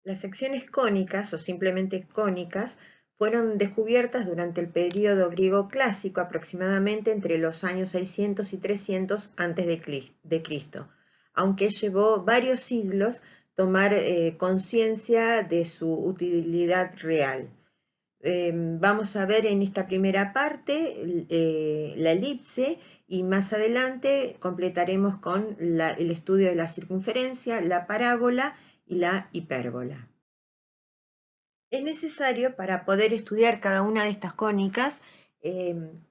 Las secciones cónicas o simplemente cónicas fueron descubiertas durante el período griego clásico, aproximadamente entre los años 600 y 300 a.C., aunque llevó varios siglos tomar conciencia de su utilidad real. Vamos a ver en esta primera parte la elipse y más adelante completaremos con el estudio de la circunferencia, la parábola y la hipérbola. Es necesario para poder estudiar cada una de estas cónicas,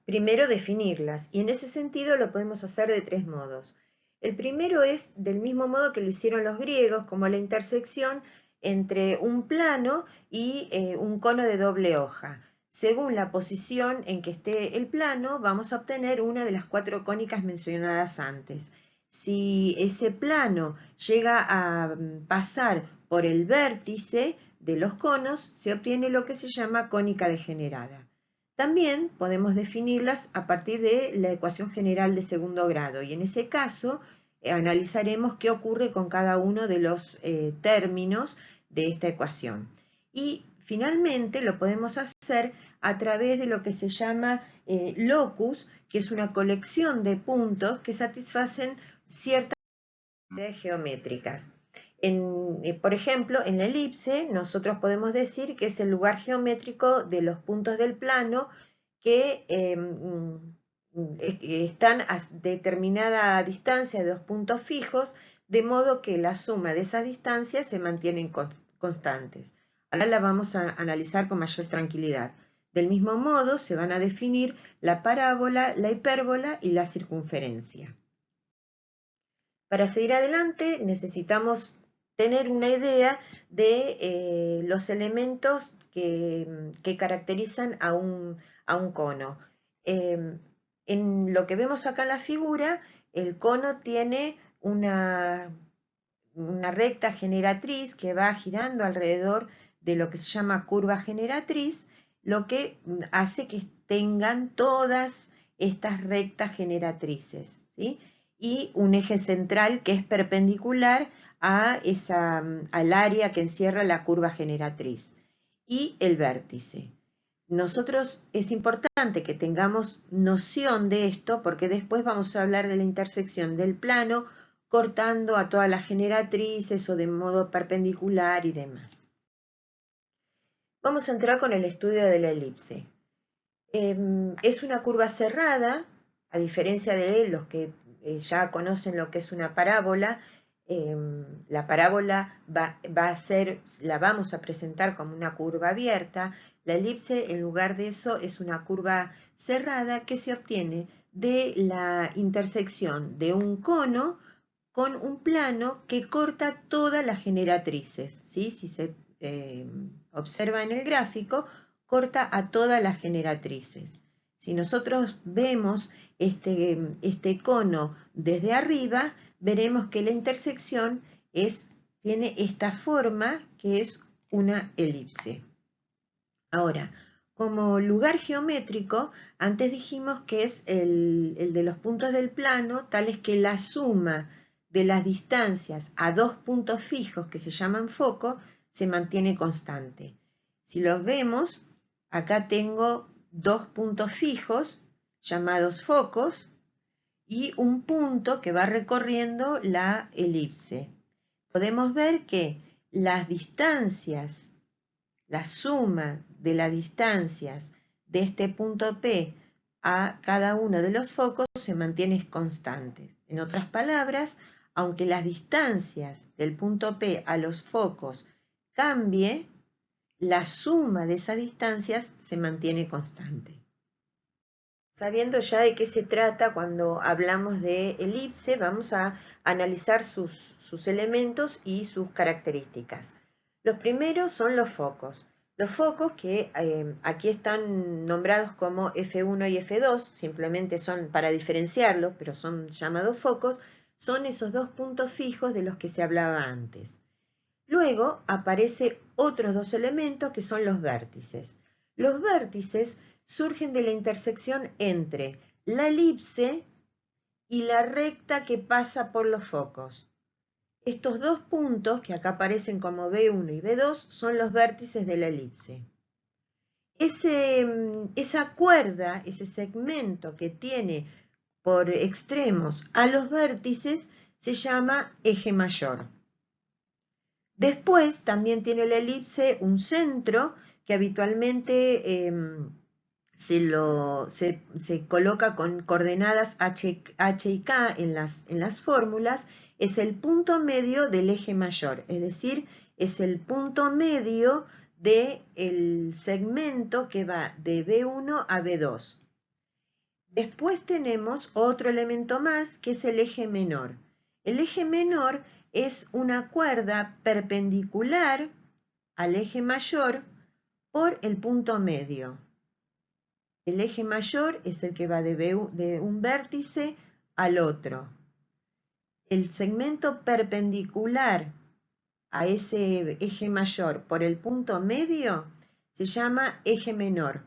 primero definirlas, y en ese sentido lo podemos hacer de tres modos. El primero es del mismo modo que lo hicieron los griegos, como la intersección entre un plano y un cono de doble hoja. Según la posición en que esté el plano, vamos a obtener una de las cuatro cónicas mencionadas antes. Si ese plano llega a pasar por el vértice de los conos, se obtiene lo que se llama cónica degenerada. También podemos definirlas a partir de la ecuación general de segundo grado, y en ese caso analizaremos qué ocurre con cada uno de los términos de esta ecuación. Y finalmente lo podemos hacer a través de lo que se llama locus, que es una colección de puntos que satisfacen ciertas necesidades geométricas. Por ejemplo, en la elipse nosotros podemos decir que es el lugar geométrico de los puntos del plano que están a determinada distancia de dos puntos fijos, de modo que la suma de esas distancias se mantienen constantes. Ahora la vamos a analizar con mayor tranquilidad. Del mismo modo se van a definir la parábola, la hipérbola y la circunferencia. Para seguir adelante necesitamos tener una idea de los elementos que caracterizan a un cono. En lo que vemos acá en la figura, el cono tiene una recta generatriz que va girando alrededor de lo que se llama curva generatriz, lo que hace que tengan todas estas rectas generatrices, ¿sí? Y un eje central que es perpendicular al área que encierra la curva generatriz, y el vértice. Nosotros es importante que tengamos noción de esto porque después vamos a hablar de la intersección del plano cortando a todas las generatrices o de modo perpendicular y demás. Vamos a entrar con el estudio de la elipse. Es una curva cerrada, a diferencia de los que ya conocen lo que es una parábola. La parábola la vamos a presentar como una curva abierta. La elipse, en lugar de eso, es una curva cerrada que se obtiene de la intersección de un cono con un plano que corta todas las generatrices, ¿sí? Si se observa en el gráfico, corta a todas las generatrices. Si nosotros vemos este cono desde arriba, veremos que la intersección tiene esta forma que es una elipse. Ahora, como lugar geométrico, antes dijimos que es el de los puntos del plano, tales que la suma de las distancias a dos puntos fijos que se llaman foco se mantiene constante. Si los vemos, acá tengo dos puntos fijos llamados focos y un punto que va recorriendo la elipse. Podemos ver que las distancias, la suma de las distancias de este punto P a cada uno de los focos se mantiene constante. En otras palabras, aunque las distancias del punto P a los focos cambie, la suma de esas distancias se mantiene constante. Sabiendo ya de qué se trata cuando hablamos de elipse, vamos a analizar sus elementos y sus características. Los primeros son los focos. Los focos que aquí están nombrados como F1 y F2, simplemente son para diferenciarlos, pero son llamados focos, son esos dos puntos fijos de los que se hablaba antes. Luego aparecen otros dos elementos que son los vértices. Los vértices surgen de la intersección entre la elipse y la recta que pasa por los focos. Estos dos puntos que acá aparecen como B1 y B2 son los vértices de la elipse. Esa cuerda, ese segmento que tiene por extremos a los vértices se llama eje mayor. Después también tiene la elipse un centro que habitualmente se coloca con coordenadas H y K en las fórmulas, es el punto medio del eje mayor, es decir, es el punto medio del segmento que va de B1 a B2. Después tenemos otro elemento más que es el eje menor. El eje menor es una cuerda perpendicular al eje mayor por el punto medio. El eje mayor es el que va de un vértice al otro. El segmento perpendicular a ese eje mayor por el punto medio se llama eje menor.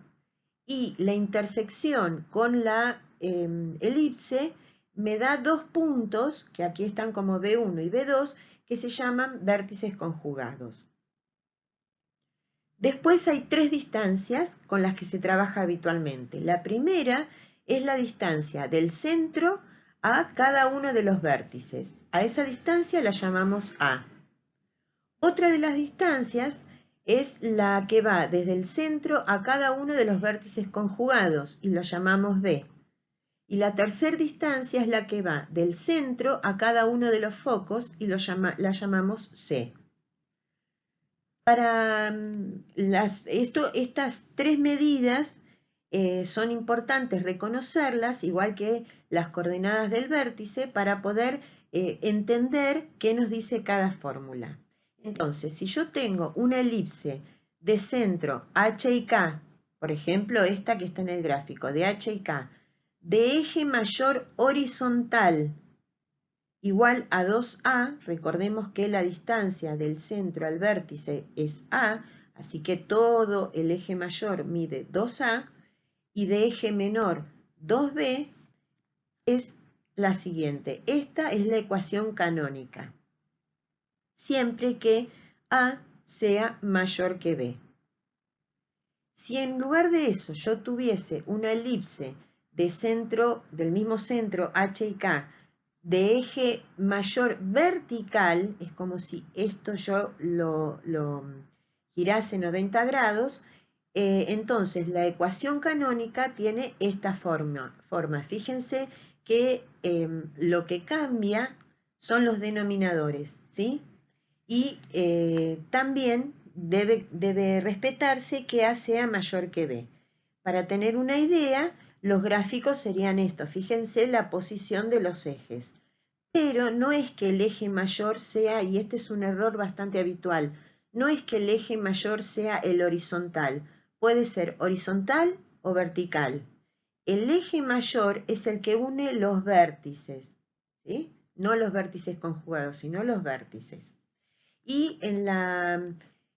Y la intersección con la elipse me da dos puntos, que aquí están como B1 y B2, que se llaman vértices conjugados. Después hay tres distancias con las que se trabaja habitualmente. La primera es la distancia del centro a cada uno de los vértices. A esa distancia la llamamos A. Otra de las distancias es la que va desde el centro a cada uno de los vértices conjugados y lo llamamos B. Y la tercera distancia es la que va del centro a cada uno de los focos y la llamamos C. Para estas tres medidas son importantes reconocerlas, igual que las coordenadas del vértice, para poder entender qué nos dice cada fórmula. Entonces, si yo tengo una elipse de centro H y K, por ejemplo, esta que está en el gráfico, de H y K, de eje mayor horizontal igual a 2A, recordemos que la distancia del centro al vértice es A, así que todo el eje mayor mide 2A, y de eje menor 2B es la siguiente. Esta es la ecuación canónica, siempre que A sea mayor que B. Si en lugar de eso yo tuviese una elipse del mismo centro H y K, de eje mayor vertical, es como si esto yo lo girase 90 grados, entonces la ecuación canónica tiene esta forma. Fíjense que lo que cambia son los denominadores, ¿sí? Y también debe respetarse que A sea mayor que B. Para tener una idea, los gráficos serían estos. Fíjense la posición de los ejes. Pero no es que el eje mayor sea, y este es un error bastante habitual, no es que el eje mayor sea el horizontal. Puede ser horizontal o vertical. El eje mayor es el que une los vértices, ¿sí? No los vértices conjugados, sino los vértices. Y en la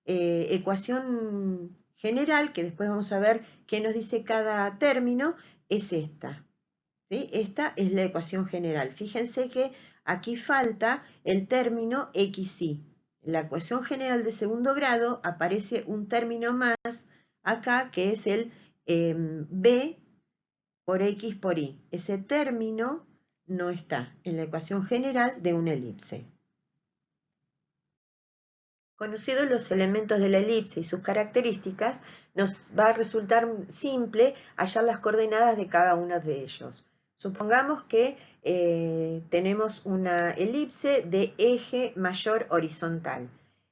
ecuación general, que después vamos a ver qué nos dice cada término, es esta. ¿Sí? Esta es la ecuación general. Fíjense que aquí falta el término XY. En la ecuación general de segundo grado aparece un término más acá que es el B por X por Y. Ese término no está en la ecuación general de una elipse. Conocidos los elementos de la elipse y sus características, nos va a resultar simple hallar las coordenadas de cada uno de ellos. Supongamos que tenemos una elipse de eje mayor horizontal.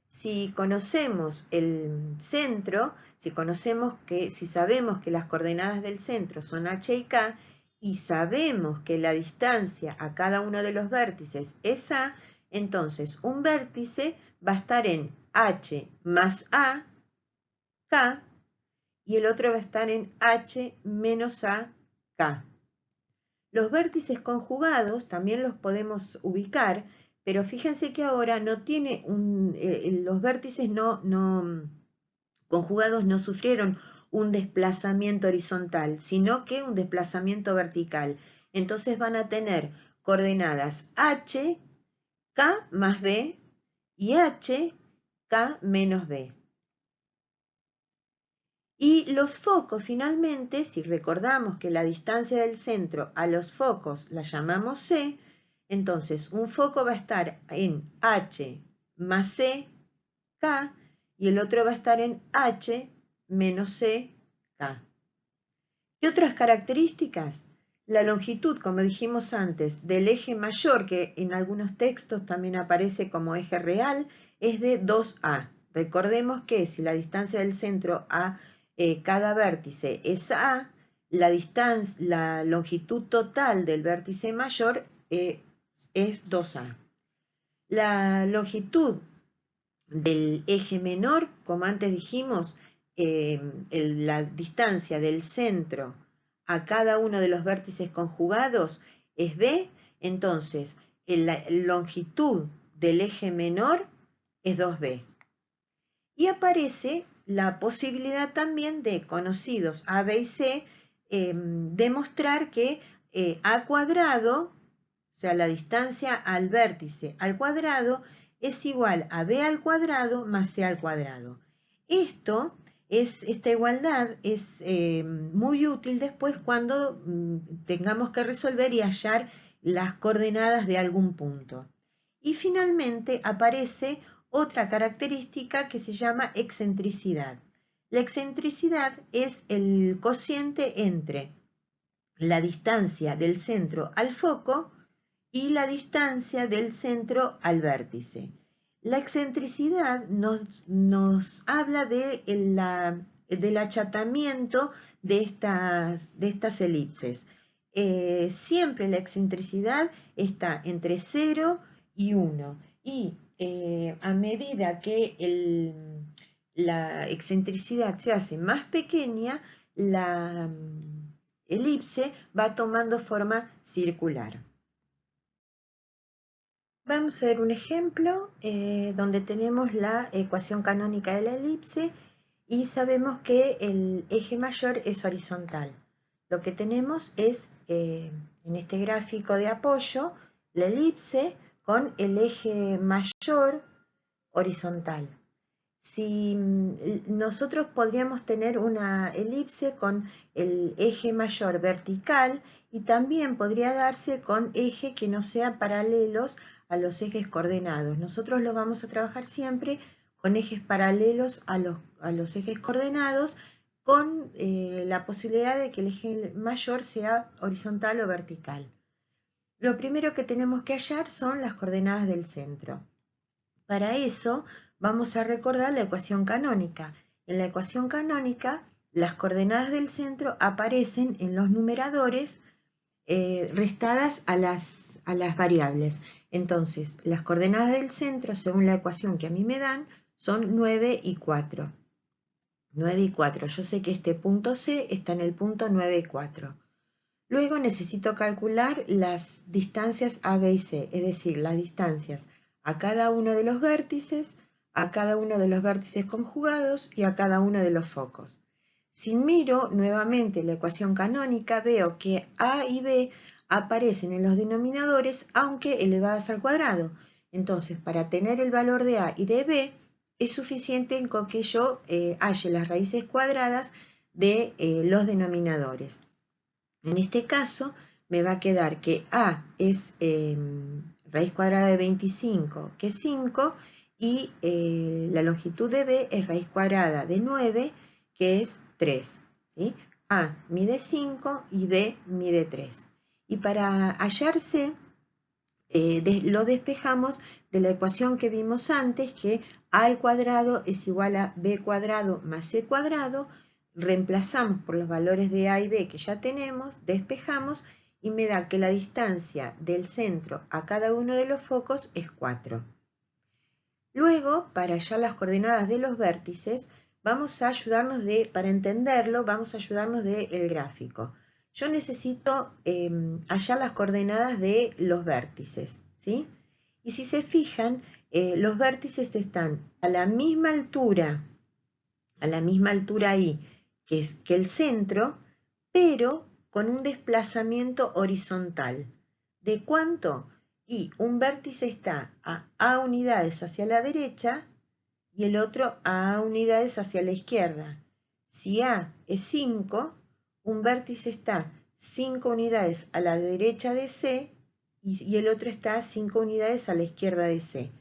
Si conocemos el centro, si sabemos que las coordenadas del centro son H y K, y sabemos que la distancia a cada uno de los vértices es A, entonces un vértice va a estar en H más A, K, y el otro va a estar en H menos A, K. Los vértices conjugados también los podemos ubicar, pero fíjense que ahora no tiene los vértices conjugados no sufrieron un desplazamiento horizontal, sino que un desplazamiento vertical. Entonces van a tener coordenadas H K más B y H, K menos B. Y los focos, finalmente, si recordamos que la distancia del centro a los focos la llamamos C, entonces un foco va a estar en H más C, K, y el otro va a estar en H menos C, K. ¿Qué otras características? La longitud, como dijimos antes, del eje mayor, que en algunos textos también aparece como eje real, es de 2A. Recordemos que si la distancia del centro a cada vértice es A, la longitud total del vértice mayor es 2A. La longitud del eje menor, como antes dijimos, la distancia del centro a cada uno de los vértices conjugados es B, entonces la longitud del eje menor es 2B. Y aparece la posibilidad también de, conocidos A, B y C, demostrar que A cuadrado, o sea, la distancia al vértice al cuadrado, es igual a B al cuadrado más C al cuadrado. Esta igualdad es muy útil después cuando tengamos que resolver y hallar las coordenadas de algún punto. Y finalmente aparece otra característica que se llama excentricidad. La excentricidad es el cociente entre la distancia del centro al foco y la distancia del centro al vértice. La excentricidad nos habla del achatamiento de estas elipses. Siempre la excentricidad está entre 0 y 1 y a medida que la excentricidad se hace más pequeña, la elipse va tomando forma circular. Vamos a ver un ejemplo donde tenemos la ecuación canónica de la elipse y sabemos que el eje mayor es horizontal. Lo que tenemos es, en este gráfico de apoyo, la elipse con el eje mayor horizontal. Si nosotros podríamos tener una elipse con el eje mayor vertical y también podría darse con ejes que no sean paralelos a los ejes coordenados. Nosotros lo vamos a trabajar siempre con ejes paralelos a los ejes coordenados, con la posibilidad de que el eje mayor sea horizontal o vertical. Lo primero que tenemos que hallar son las coordenadas del centro. Para eso vamos a recordar la ecuación canónica. En la ecuación canónica, las coordenadas del centro aparecen en los numeradores restadas a las variables. Entonces, las coordenadas del centro, según la ecuación que a mí me dan, son 9 y 4. 9 y 4. Yo sé que este punto C está en el punto 9 y 4. Luego necesito calcular las distancias A, B y C, es decir, las distancias a cada uno de los vértices, a cada uno de los vértices conjugados y a cada uno de los focos. Si miro nuevamente la ecuación canónica, veo que A y B aparecen en los denominadores, aunque elevadas al cuadrado. Entonces, para tener el valor de A y de B, es suficiente con que yo halle las raíces cuadradas de los denominadores. En este caso, me va a quedar que A es raíz cuadrada de 25, que es 5, y la longitud de B es raíz cuadrada de 9, que es 3. ¿Sí? A mide 5 y B mide 3. Y para hallarse, lo despejamos de la ecuación que vimos antes, que A al cuadrado es igual a B cuadrado más C cuadrado. Reemplazamos por los valores de A y B que ya tenemos, despejamos y me da que la distancia del centro a cada uno de los focos es 4. Luego, para hallar las coordenadas de los vértices, vamos a ayudarnos para entenderlo, vamos a ayudarnos del gráfico. Yo necesito hallar las coordenadas de los vértices, ¿sí? Y si se fijan, los vértices están a la misma altura ahí que el centro, pero con un desplazamiento horizontal. ¿De cuánto? y un vértice está a A unidades hacia la derecha y el otro a unidades hacia la izquierda. Si A es 5, un vértice está 5 unidades a la derecha de C y el otro está 5 unidades a la izquierda de C.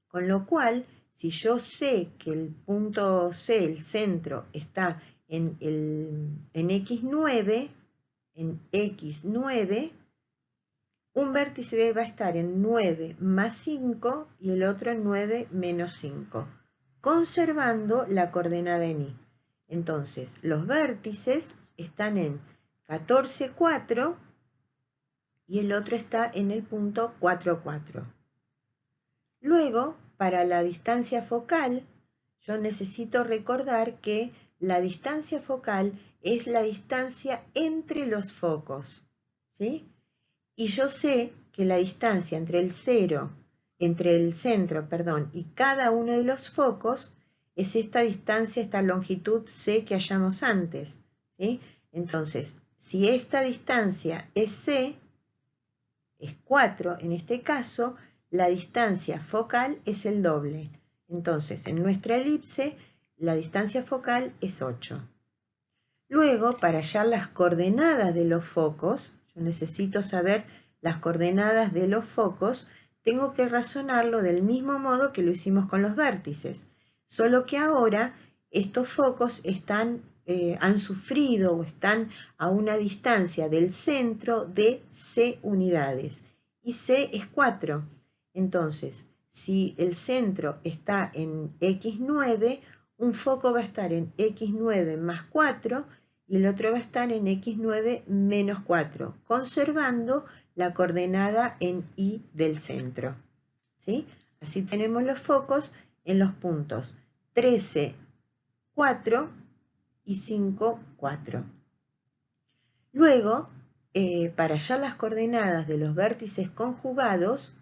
Con lo cual, si yo sé que el punto C, el centro, está en X9, un vértice va a estar en 9 más 5 y el otro en 9 menos 5, conservando la coordenada en Y. Entonces, los vértices están en 14, 4 y el otro está en el punto 4, 4. Luego, para la distancia focal, yo necesito recordar que la distancia focal es la distancia entre los focos, ¿sí? Y yo sé que la distancia entre el centro, y cada uno de los focos es esta distancia, esta longitud C que hallamos antes, ¿sí? Entonces, si esta distancia es C, es 4 en este caso, la distancia focal es el doble. Entonces, en nuestra elipse, la distancia focal es 8. Luego, para hallar las coordenadas de los focos, yo necesito saber las coordenadas de los focos, tengo que razonarlo del mismo modo que lo hicimos con los vértices, solo que ahora estos focos han sufrido o están a una distancia del centro de C unidades, y C es 4. Entonces, si el centro está en X9, un foco va a estar en X9 más 4 y el otro va a estar en X9 menos 4, conservando la coordenada en Y del centro, ¿sí? Así tenemos los focos en los puntos 13, 4 y 5, 4. Luego, para hallar las coordenadas de los vértices conjugados,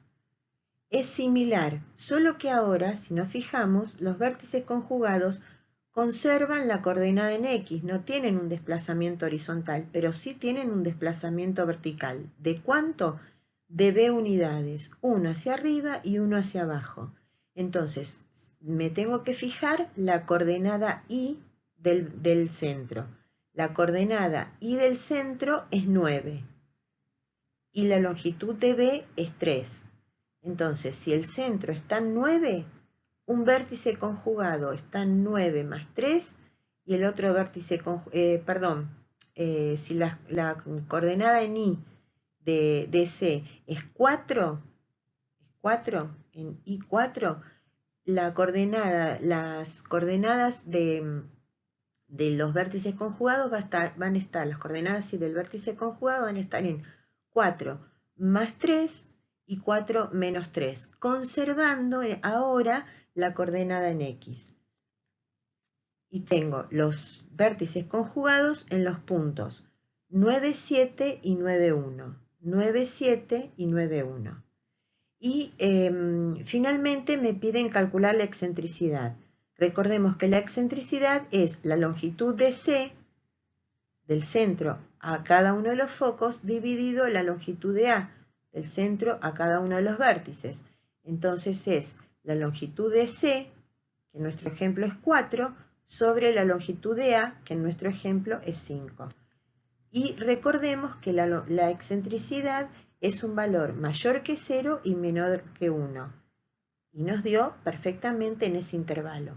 es similar, solo que ahora, si nos fijamos, los vértices conjugados conservan la coordenada en X, no tienen un desplazamiento horizontal, pero sí tienen un desplazamiento vertical. ¿De cuánto? De B unidades, uno hacia arriba y uno hacia abajo. Entonces, me tengo que fijar la coordenada Y del centro. La coordenada Y del centro es 9 y la longitud de B es 3. Entonces, si el centro está en 9, un vértice conjugado está en 9 más 3 y el otro vértice, si la coordenada en Y de C es 4, en Y4, las coordenadas de los vértices conjugados van a estar, las coordenadas del vértice conjugado van a estar en 4 más 3 y 4 menos 3, conservando ahora la coordenada en X. Y tengo los vértices conjugados en los puntos 9, 7 y 9, 1. 9, 7 y 9, 1. Y finalmente me piden calcular la excentricidad. Recordemos que la excentricidad es la longitud de C del centro a cada uno de los focos dividido la longitud de A del centro a cada uno de los vértices. Entonces es la longitud de C, que en nuestro ejemplo es 4, sobre la longitud de A, que en nuestro ejemplo es 5. Y recordemos que la excentricidad es un valor mayor que 0 y menor que 1. Y nos dio perfectamente en ese intervalo.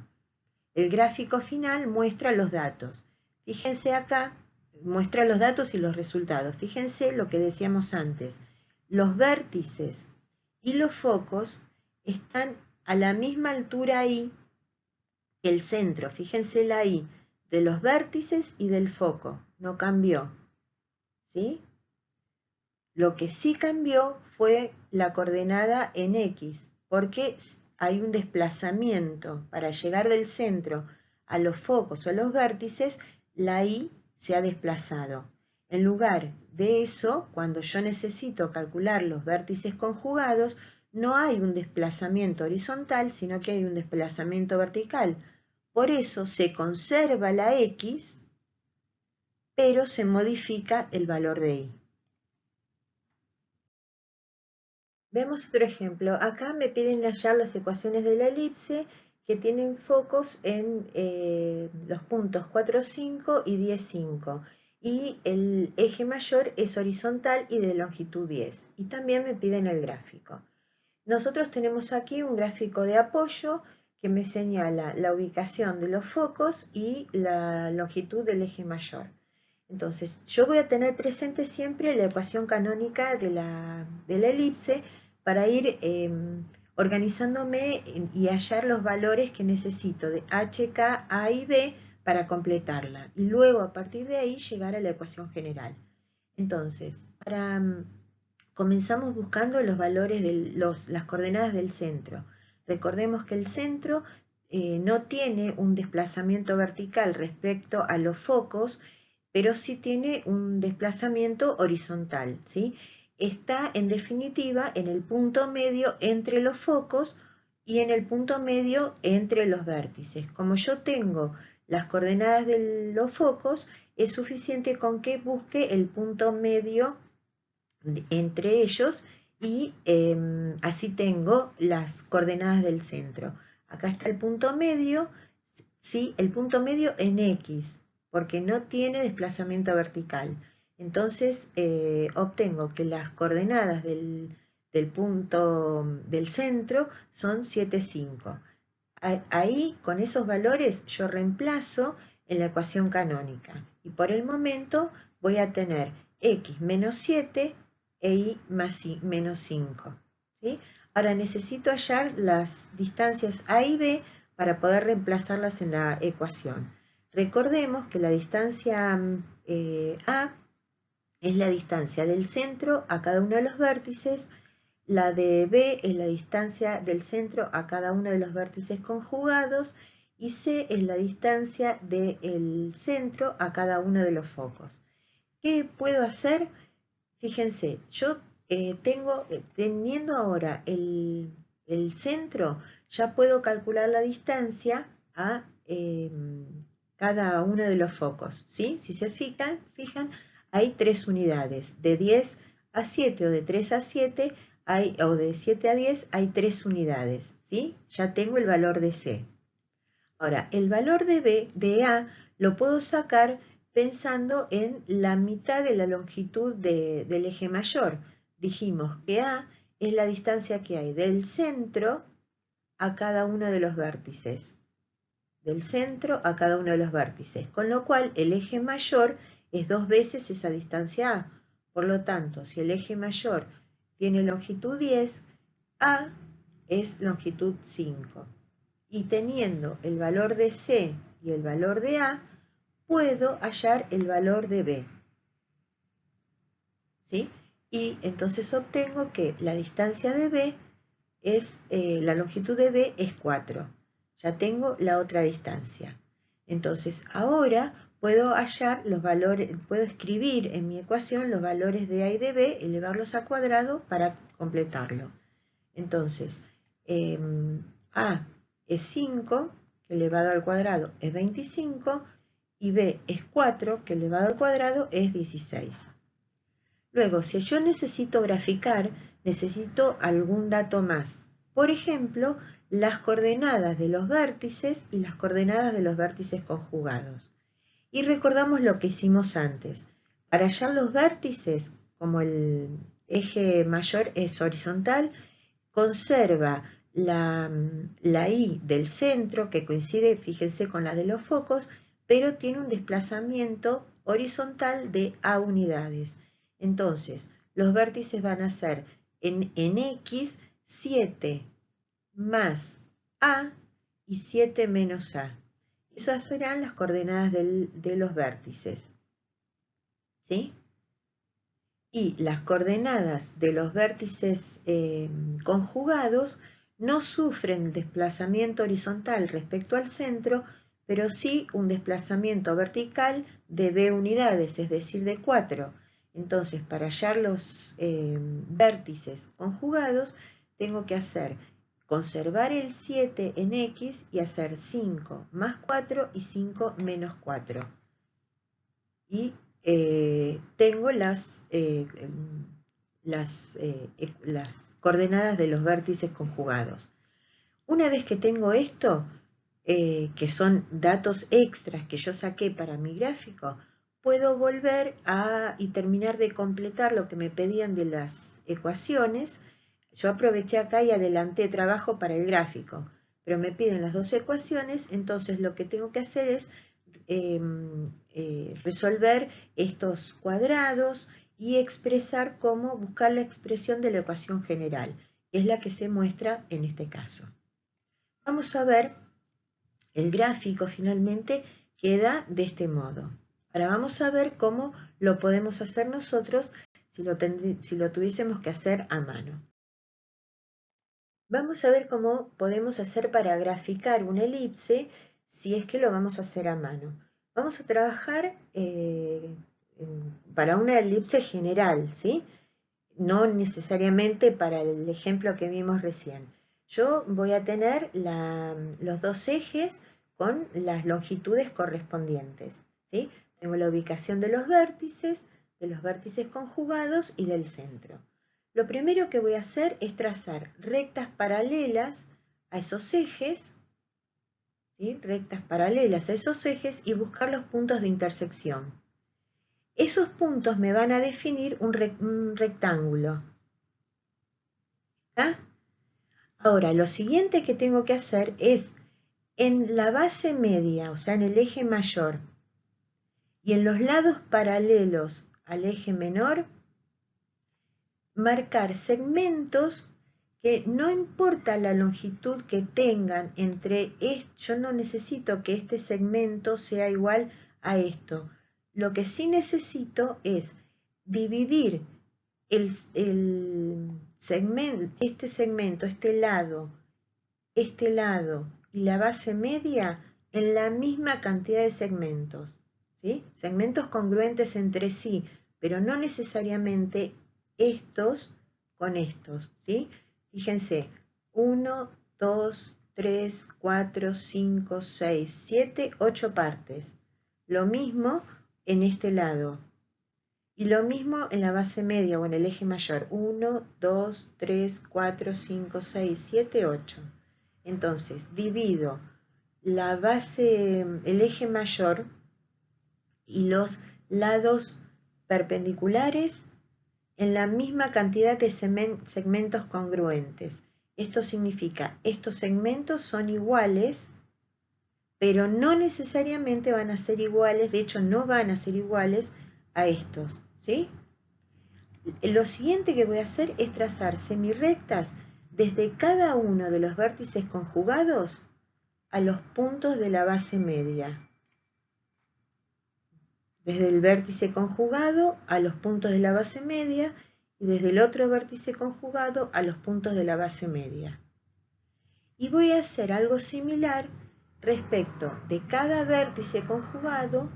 El gráfico final muestra los datos. Fíjense acá, muestra los datos y los resultados. Fíjense lo que decíamos antes. Los vértices y los focos están a la misma altura ahí que el centro. Fíjense la I de los vértices y del foco. No cambió, ¿sí? Lo que sí cambió fue la coordenada en X, porque hay un desplazamiento. Para llegar del centro a los focos o a los vértices, la Y se ha desplazado. En lugar de eso, cuando yo necesito calcular los vértices conjugados, no hay un desplazamiento horizontal, sino que hay un desplazamiento vertical. Por eso se conserva la X, pero se modifica el valor de Y. Vemos otro ejemplo. Acá me piden hallar las ecuaciones de la elipse que tienen focos en los puntos 4, 5 y 10, 5. Y el eje mayor es horizontal y de longitud 10. Y también me piden el gráfico. Nosotros tenemos aquí un gráfico de apoyo que me señala la ubicación de los focos y la longitud del eje mayor. Entonces, yo voy a tener presente siempre la ecuación canónica de la elipse para ir organizándome y hallar los valores que necesito de h, k, a y b para completarla. Y luego, a partir de ahí, llegar a la ecuación general. Entonces, comenzamos buscando los valores de las coordenadas del centro. Recordemos que el centro no tiene un desplazamiento vertical respecto a los focos, pero sí tiene un desplazamiento horizontal, ¿sí? Está, en definitiva, en el punto medio entre los focos y en el punto medio entre los vértices. Como yo tengo las coordenadas de los focos, es suficiente con que busque el punto medio entre ellos y así tengo las coordenadas del centro. Acá está el punto medio, ¿sí? El punto medio en X, porque no tiene desplazamiento vertical. Entonces obtengo que las coordenadas del punto del centro son 7, 5. Ahí, con esos valores, yo reemplazo en la ecuación canónica. Y por el momento voy a tener x menos 7 e y menos 5. ¿Sí? Ahora necesito hallar las distancias a y b para poder reemplazarlas en la ecuación. Recordemos que la distancia a es la distancia del centro a cada uno de los vértices. La de B es la distancia del centro a cada uno de los vértices conjugados y C es la distancia del centro a cada uno de los focos. ¿Qué puedo hacer? Fíjense, yo teniendo ahora el centro, ya puedo calcular la distancia a cada uno de los focos, ¿sí? Si se fijan, hay 3 unidades, de 10 a 7 o de 3 a 7 o de 7 a 10 hay 3 unidades, ¿sí? Ya tengo el valor de C. Ahora, el valor de A lo puedo sacar pensando en la mitad de la longitud del eje mayor. Dijimos que A es la distancia que hay del centro a cada uno de los vértices. Del centro a cada uno de los vértices. Con lo cual, el eje mayor es 2 veces esa distancia A. Por lo tanto, si el eje mayor tiene longitud 10, A es longitud 5. Y teniendo el valor de C y el valor de A, puedo hallar el valor de B. ¿Sí? Y entonces obtengo que la distancia de B es, la longitud de B es 4. Ya tengo la otra distancia. Entonces ahora puedo hallar los valores, puedo escribir en mi ecuación los valores de A y de B, elevarlos a cuadrado para completarlo. Entonces, A es 5, que elevado al cuadrado es 25, y B es 4, que elevado al cuadrado es 16. Luego, si yo necesito graficar, necesito algún dato más. Por ejemplo, las coordenadas de los vértices y las coordenadas de los vértices conjugados. Y recordamos lo que hicimos antes. Para hallar los vértices, como el eje mayor es horizontal, conserva la Y del centro, que coincide, fíjense, con la de los focos, pero tiene un desplazamiento horizontal de A unidades. Entonces, los vértices van a ser en X 7 más A y 7 menos A. Esas serán las coordenadas de los vértices. ¿Sí? Y las coordenadas de los vértices conjugados no sufren desplazamiento horizontal respecto al centro, pero sí un desplazamiento vertical de B unidades, es decir, de 4. Entonces, para hallar los vértices conjugados, tengo que conservar el 7 en X y hacer 5 más 4 y 5 menos 4. Y tengo las coordenadas de los vértices conjugados. Una vez que tengo esto, que son datos extras que yo saqué para mi gráfico, puedo volver y terminar de completar lo que me pedían de las ecuaciones. Yo aproveché acá y adelanté trabajo para el gráfico, pero me piden las dos ecuaciones, entonces lo que tengo que hacer es resolver estos cuadrados y expresar cómo buscar la expresión de la ecuación general, que es la que se muestra en este caso. Vamos a ver, el gráfico finalmente queda de este modo. Ahora vamos a ver cómo lo podemos hacer nosotros si lo tuviésemos que hacer a mano. Vamos a ver cómo podemos hacer para graficar una elipse si es que lo vamos a hacer a mano. Vamos a trabajar para una elipse general, ¿sí? No necesariamente para el ejemplo que vimos recién. Yo voy a tener los dos ejes con las longitudes correspondientes, ¿sí? Tengo la ubicación de los vértices conjugados y del centro. Lo primero que voy a hacer es trazar rectas paralelas a esos ejes, ¿sí? Rectas paralelas a esos ejes y buscar los puntos de intersección. Esos puntos me van a definir un rectángulo. ¿Ah? Ahora, lo siguiente que tengo que hacer es en la base media, o sea, en el eje mayor, y en los lados paralelos al eje menor, marcar segmentos que no importa la longitud que tengan entre yo no necesito que este segmento sea igual a esto. Lo que sí necesito es dividir este segmento, este lado y la base media en la misma cantidad de segmentos, ¿sí? Segmentos congruentes entre sí, pero no necesariamente estos con estos, ¿sí? Fíjense, 1, 2, 3, 4, 5, 6, 7, 8 partes. Lo mismo en este lado. Y lo mismo en la base media o en el eje mayor. 1, 2, 3, 4, 5, 6, 7, 8. Entonces, divido el eje mayor y los lados perpendiculares en la misma cantidad de segmentos congruentes. Esto significa, estos segmentos son iguales, pero no necesariamente van a ser iguales, de hecho no van a ser iguales a estos, ¿sí? Lo siguiente que voy a hacer es trazar semirrectas desde cada uno de los vértices conjugados a los puntos de la base media. Desde el vértice conjugado a los puntos de la base media y desde el otro vértice conjugado a los puntos de la base media. Y voy a hacer algo similar respecto de cada vértice conjugado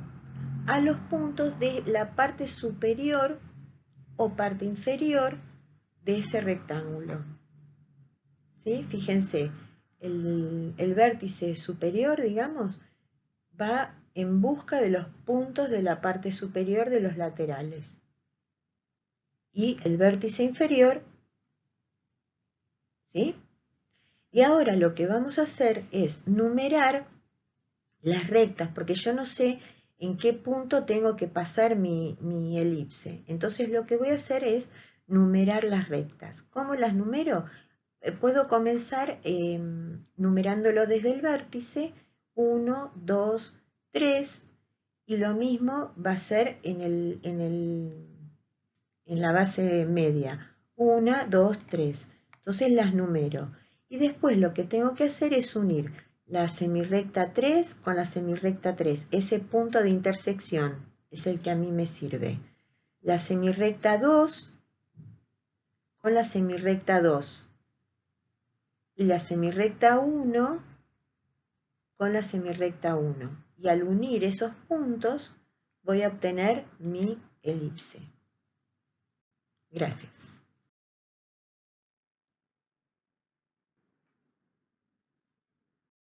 a los puntos de la parte superior o parte inferior de ese rectángulo. ¿Sí? Fíjense, el vértice superior, digamos, va en busca de los puntos de la parte superior de los laterales. Y el vértice inferior, ¿sí? Y ahora lo que vamos a hacer es numerar las rectas, porque yo no sé en qué punto tengo que pasar mi elipse. Entonces lo que voy a hacer es numerar las rectas. ¿Cómo las numero? Puedo comenzar numerándolo desde el vértice, 1, 2, 3, y lo mismo va a ser en la base media, 1, 2, 3. Entonces las numero. Y después lo que tengo que hacer es unir la semirrecta 3 con la semirrecta 3. Ese punto de intersección es el que a mí me sirve. La semirrecta 2 con la semirrecta 2. Y la semirrecta 1 con la semirrecta 1. Y al unir esos puntos voy a obtener mi elipse. Gracias.